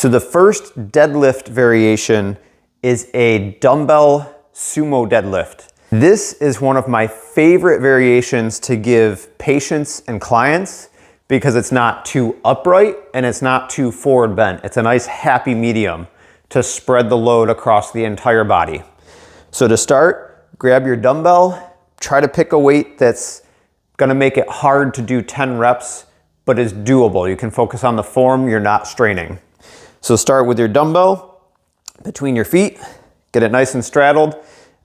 So the first deadlift variation is a dumbbell sumo deadlift. This is one of my favorite variations to give patients and clients because it's not too upright and it's not too forward bent. It's a nice happy medium to spread the load across the entire body. So to start, grab your dumbbell, try to pick a weight that's gonna make it hard to do 10 reps, but is doable. You can focus on the form, you're not straining. So start with your dumbbell between your feet, get it nice and straddled.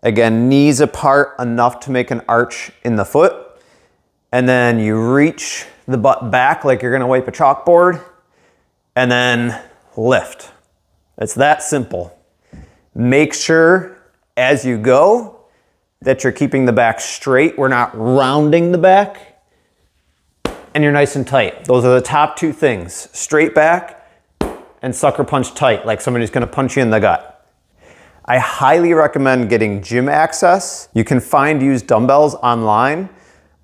Again, knees apart enough to make an arch in the foot. And then you reach the butt back like you're gonna wipe a chalkboard, and then lift. It's that simple. Make sure as you go that you're keeping the back straight. We're not rounding the back, and you're nice and tight. Those are the top two things: straight back and sucker punch tight, like somebody's gonna punch you in the gut. I highly recommend getting gym access. You can find used dumbbells online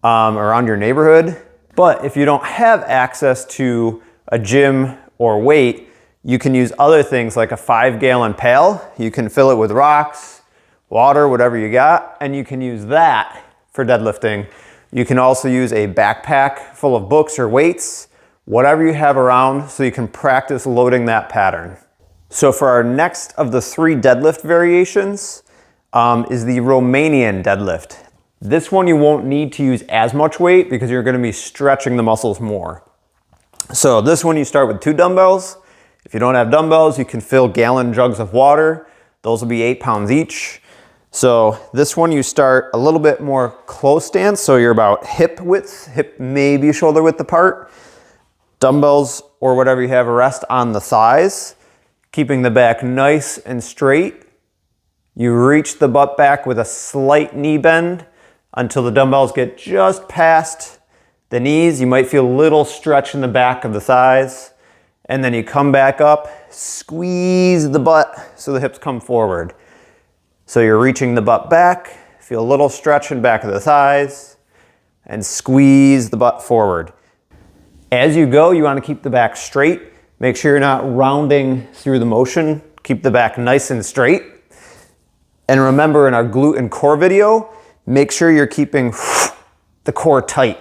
around your neighborhood, but if you don't have access to a gym or weight, you can use other things like a 5-gallon pail. You can fill it with rocks, water, whatever you got, and you can use that for deadlifting. You can also use a backpack full of books or weights, whatever you have around, so you can practice loading that pattern. So for our next of the 3 deadlift variations is the Romanian deadlift. This one you won't need to use as much weight because you're gonna be stretching the muscles more. So this one you start with 2 dumbbells. If you don't have dumbbells, you can fill gallon jugs of water. Those will be 8 pounds each. So this one you start a little bit more close stance, so you're about hip width, hip maybe shoulder width apart. Dumbbells or whatever you have rest on the thighs, keeping the back nice and straight. You reach the butt back with a slight knee bend until the dumbbells get just past the knees. You might feel a little stretch in the back of the thighs. And then you come back up, squeeze the butt so the hips come forward. So you're reaching the butt back, feel a little stretch in back of the thighs, and squeeze the butt forward. As you go, you want to keep the back straight. Make sure you're not rounding through the motion. Keep the back nice and straight. And remember, in our glute and core video, make sure you're keeping the core tight,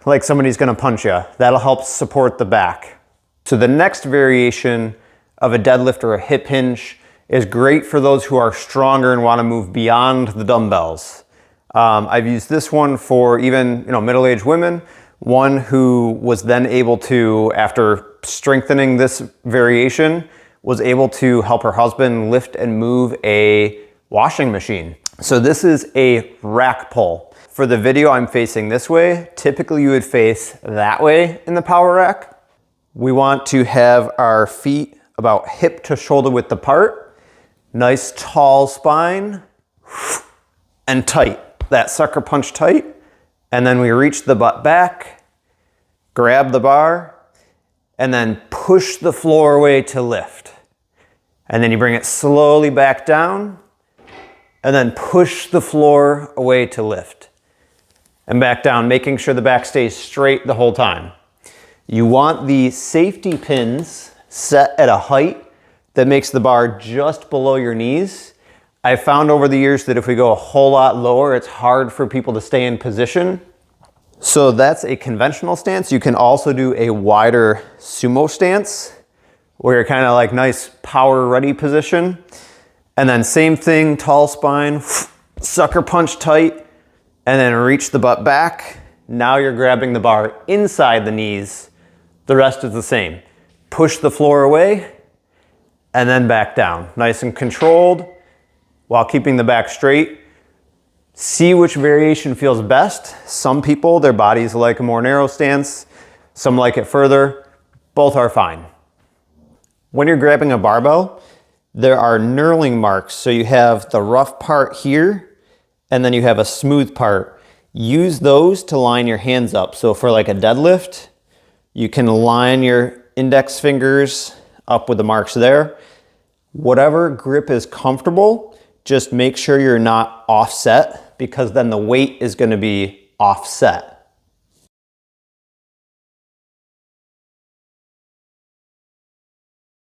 like somebody's gonna punch you. That'll help support the back. So the next variation of a deadlift or a hip hinge is great for those who are stronger and wanna move beyond the dumbbells. I've used this one for even middle-aged women. One who was then able to, after strengthening this variation, was able to help her husband lift and move a washing machine. So this is a rack pull. For the video, I'm facing this way. Typically you would face that way in the power rack. We want to have our feet about hip to shoulder width apart. Nice tall spine and tight. That sucker punch tight. And then we reach the butt back, grab the bar, and then push the floor away to lift. And then you bring it slowly back down, and then push the floor away to lift. And back down, making sure the back stays straight the whole time. You want the safety pins set at a height that makes the bar just below your knees. I've found over the years that if we go a whole lot lower, it's hard for people to stay in position. So that's a conventional stance. You can also do a wider sumo stance where you're kind of like nice power ready position. And then same thing, tall spine, sucker punch tight, and then reach the butt back. Now you're grabbing the bar inside the knees. The rest is the same. Push the floor away and then back down. Nice and controlled while keeping the back straight. See which variation feels best. Some people, their bodies like a more narrow stance. Some like it further. Both are fine. When you're grabbing a barbell, there are knurling marks. So you have the rough part here, and then you have a smooth part. Use those to line your hands up. So for like a deadlift, you can line your index fingers up with the marks there. Whatever grip is comfortable, just make sure you're not offset because then the weight is going to be offset.